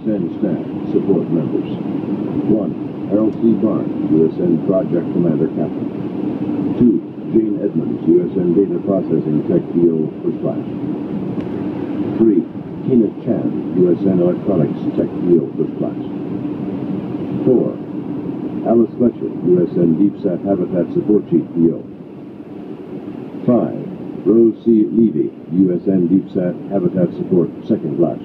USN staff support members. 1. Harold C. Barnes, USN Project Commander Captain. 2. Jane Edmonds, USN Data Processing Tech PO First Class. 3. Tina Chan, USN Electronics Tech PO First Class. 4. Alice Fletcher, USN DeepSat Habitat Support Chief PO. 5. Rose C. Levy, USN DeepSat Habitat Support Second Class.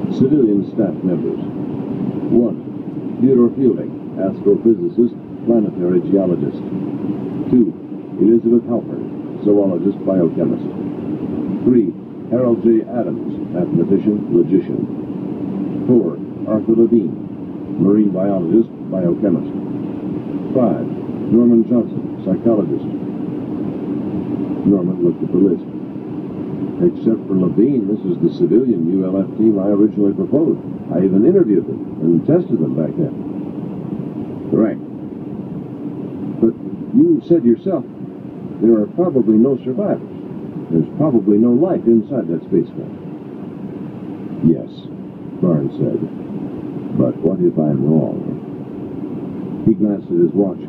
Civilian staff members. 1. Theodore Fielding, astrophysicist, planetary geologist. 2. Elizabeth Halpern, zoologist, biochemist. 3. Harold J. Adams, mathematician, logician. 4. Arthur Levine, marine biologist, biochemist. 5. Norman Johnson, psychologist. Norman looked at the list. Except for Levine, this is the civilian ULF team I originally proposed. I even interviewed them and tested them back then. Correct. But you said yourself, there are probably no survivors. There's probably no life inside that spacecraft. Yes, Barnes said. But what if I'm wrong? He glanced at his watch.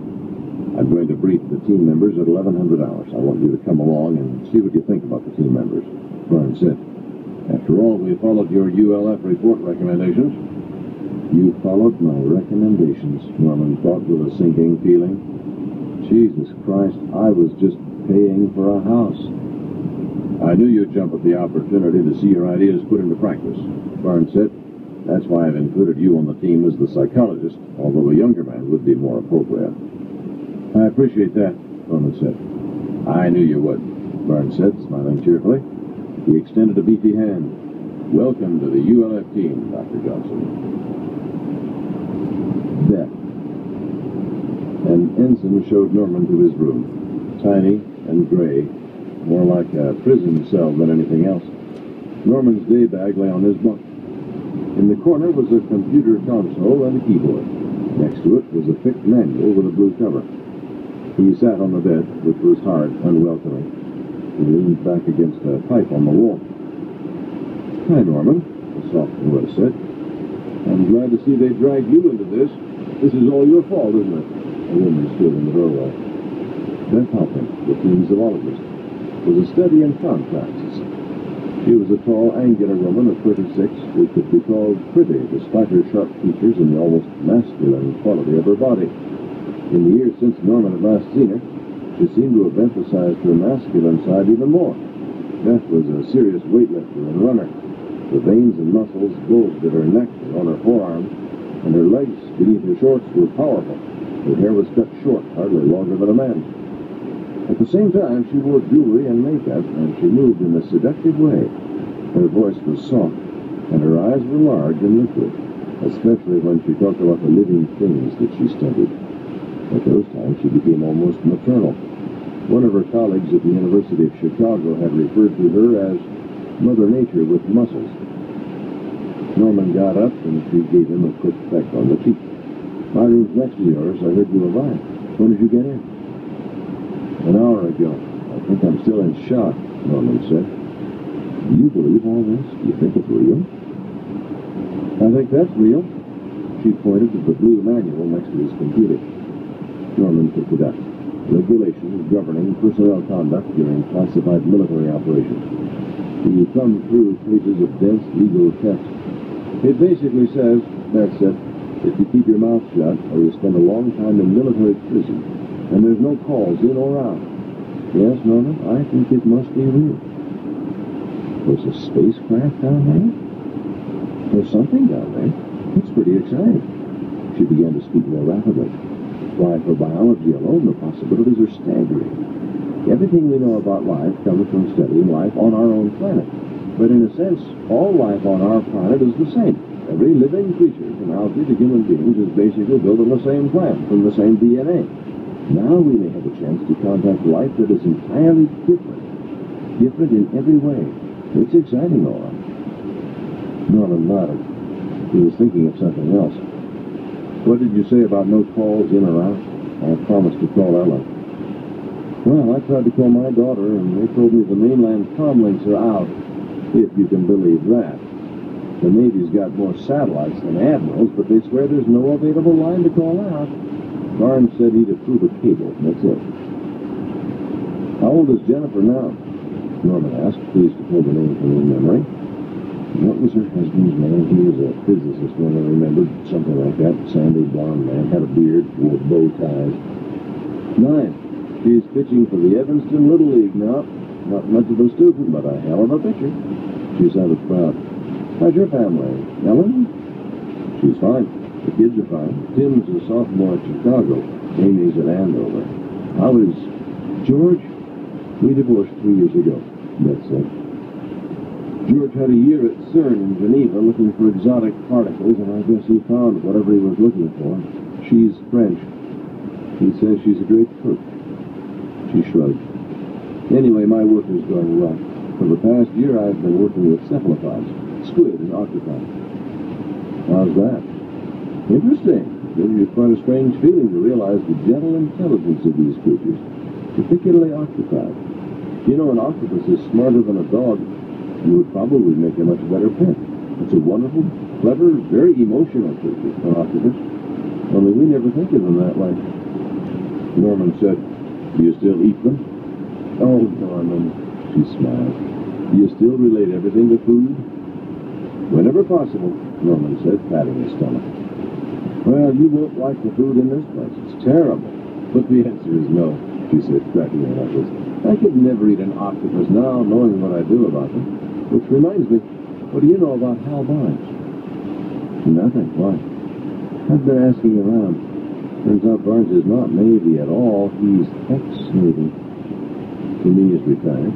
I'm going to brief the team members at 1100 hours. I want you to come along and see what you think about the team members. Barnes said. After all, we followed your ULF report recommendations. You followed my recommendations, Norman thought with a sinking feeling. Jesus Christ, I was just paying for a house. I knew you'd jump at the opportunity to see your ideas put into practice, Barnes said. That's why I've included you on the team as the psychologist, although a younger man would be more appropriate. I appreciate that, Norman said. I knew you would, Barnes said, smiling cheerfully. He extended a beefy hand. Welcome to the ULF team, Dr. Johnson. Death. An ensign showed Norman to his room. Tiny and gray, more like a prison cell than anything else. Norman's day bag lay on his bunk. In the corner was a computer console and a keyboard. Next to it was a thick manual with a blue cover. He sat on the bed, which was hard, unwelcoming. He leaned back against a pipe on the wall. Hi, Norman, a soft voice said. I'm glad to see they dragged you into this. This is all your fault, isn't it? A woman stood in the doorway. Beth Halpern, the team zoologist, was a study in contrasts. She was a tall, angular woman of 36 who could be called pretty despite her sharp features and the almost masculine quality of her body. In the years since Norman had last seen her, she seemed to have emphasized her masculine side even more. Beth was a serious weightlifter and runner. The veins and muscles bulged at her neck and on her forearms, and her legs beneath her shorts were powerful. Her hair was cut short, hardly longer than a man's. At the same time, she wore jewelry and makeup, and she moved in a seductive way. Her voice was soft, and her eyes were large and liquid, especially when she talked about the living things that she studied. At those times, she became almost maternal. One of her colleagues at the University of Chicago had referred to her as Mother Nature with muscles. Norman got up, and she gave him a quick peck on the cheek. My room's next to yours. I heard you arrived. When did you get in? An hour ago. I think I'm still in shock, Norman said. Do you believe all this? Do you think it's real? I think that's real. She pointed to the blue manual next to his computer. Norman picked it up. Regulations governing personnel conduct during classified military operations. He thumbed through pages of dense legal text. It basically says, that's it, if you keep your mouth shut or you spend a long time in military prison, and there's no calls in or out. Yes, Norman, I think it must be real. There's a spacecraft down there? There's something down there. It's pretty exciting. She began to speak more rapidly. Why, for biology alone, the possibilities are staggering. Everything we know about life comes from studying life on our own planet. But in a sense, all life on our planet is the same. Every living creature, from algae to human beings, is basically built on the same plant, from the same DNA. Now we may have a chance to contact life that is entirely different. Different in every way. It's exciting, all right. Norman nodded. He was thinking of something else. What did you say about no calls in or out? I promised to call Ella. Well, I tried to call my daughter, and they told me the mainland comm links are out, if you can believe that. The Navy's got more satellites than admirals, but they swear there's no available line to call out. Barnes said he'd approve a cable. That's it. How old is Jennifer now? Norman asked, pleased to pull the name from his memory. What was her husband's name? He was a physicist, when I remembered. Something like that. Sandy, blonde man, had a beard, wore bow ties. 9. She's pitching for the Evanston Little League now. Not much of a student, but a hell of a pitcher. She sounded proud. How's your family? Ellen? She's fine. The kids are fine. Tim's a sophomore at Chicago. Amy's at Andover. How is George? We divorced 3 years ago. That's it. George had a year at CERN in Geneva looking for exotic particles, and I guess he found whatever he was looking for. She's French. He says she's a great cook. She shrugged. Anyway, my work is going rough. For the past year, I've been working with cephalopods, squid and octopi. How's that? Interesting. It gives you quite a strange feeling to realize the gentle intelligence of these creatures, particularly octopi. You know, an octopus is smarter than a dog. You would probably make a much better pet. It's a wonderful, clever, very emotional creature, an octopus. Only we never think of them that way. Norman said, do you still eat them? Oh, Norman, she smiled. Do you still relate everything to food? Whenever possible, Norman said, patting his stomach. Well, you won't like the food in this place. It's terrible. But the answer is no, she said, cracking her knuckles. I could never eat an octopus now, knowing what I do about them. Which reminds me, what do you know about Hal Barnes? Nothing. Why? I've been asking around. Turns out Barnes is not Navy at all. He's ex-Navy. To me, he's retired.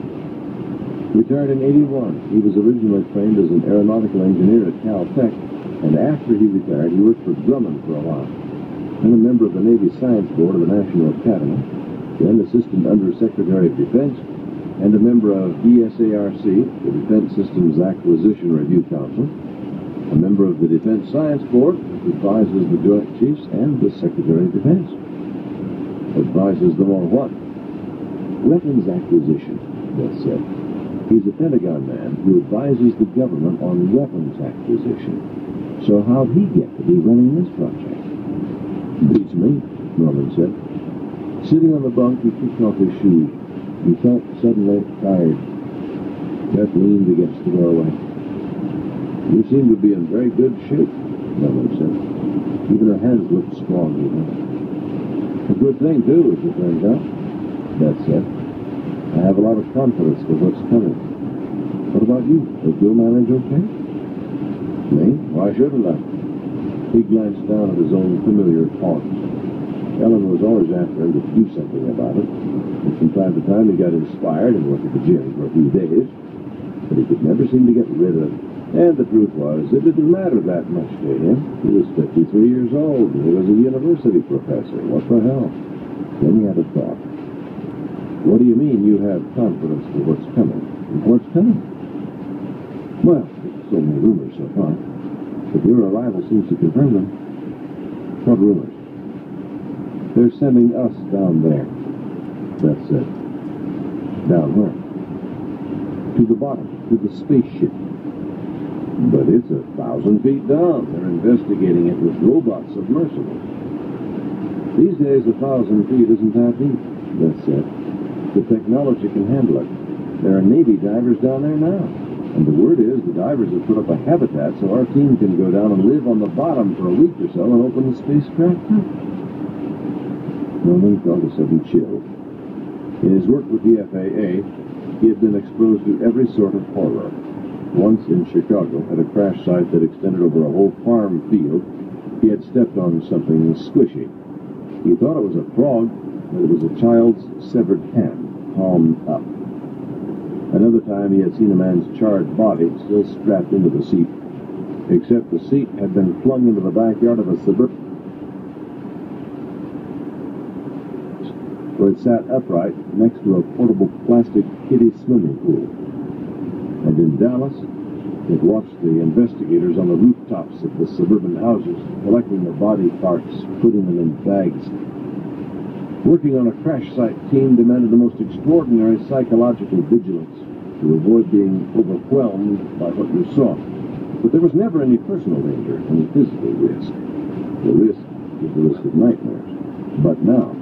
Retired in 81. He was originally trained as an aeronautical engineer at Caltech, and after he retired, he worked for Grumman for a while. Then a member of the Navy Science Board of the National Academy, then Assistant Under-Secretary of Defense, and a member of DSARC, the Defense Systems Acquisition Review Council, a member of the Defense Science Board, which advises the Joint Chiefs and the Secretary of Defense. Advises them on what? Weapons acquisition, Beth said. He's a Pentagon man who advises the government on weapons acquisition. So how'd he get to be running this project? Beats me, Norman said. Sitting on the bunk, he kicked off his shoes. He felt suddenly tired. Beth leaned against the doorway. You seem to be in very good shape, Norman said. Even her hands looked strong, even. A good thing, too, as it turns out, Beth said. I have a lot of confidence for what's coming. What about you? Does Bill manage okay? Me? Why shouldn't I? He glanced down at his own familiar haunts. Ellen was always after him to do something about it, and from time to time he got inspired and went to the gym for a few days, but he could never seem to get rid of it. And the truth was, it didn't matter that much to him. He was 53 years old, and he was a university professor. What the hell? Then he had a thought. What do you mean you have confidence for what's coming? What's coming? Well, it's only rumors so far, but your arrival seems to confirm them. What rumors? They're sending us down there, Beth said. Down where? To the bottom, to the spaceship. But it's 1,000 feet down. They're investigating it with robot submersibles. These days, 1,000 feet isn't that deep, Beth said. The technology can handle it. There are Navy divers down there now. And the word is the divers have put up a habitat so our team can go down and live on the bottom for a week or so and open the spacecraft up. Norman felt a sudden chill. In his work with the FAA, he had been exposed to every sort of horror. Once in Chicago, at a crash site that extended over a whole farm field, he had stepped on something squishy. He thought it was a frog, but it was a child's severed hand, palm up. Another time he had seen a man's charred body still strapped into the seat, except the seat had been flung into the backyard of a suburban where it sat upright next to a portable plastic kiddie swimming pool. And in Dallas, it watched the investigators on the rooftops of the suburban houses, collecting the body parts, putting them in bags. Working on a crash site team demanded the most extraordinary psychological vigilance to avoid being overwhelmed by what you saw. But there was never any personal danger, any physical risk. The risk was the risk of nightmares. But now,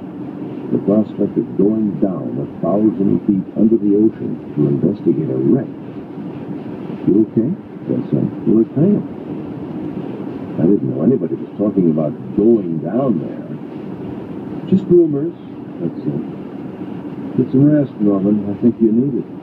the prospect of going down 1,000 feet under the ocean to investigate a wreck. You okay? Yes, sir. You look pale. I didn't know anybody was talking about going down there. Just rumors, that's it. Get some rest, Norman. I think you need it.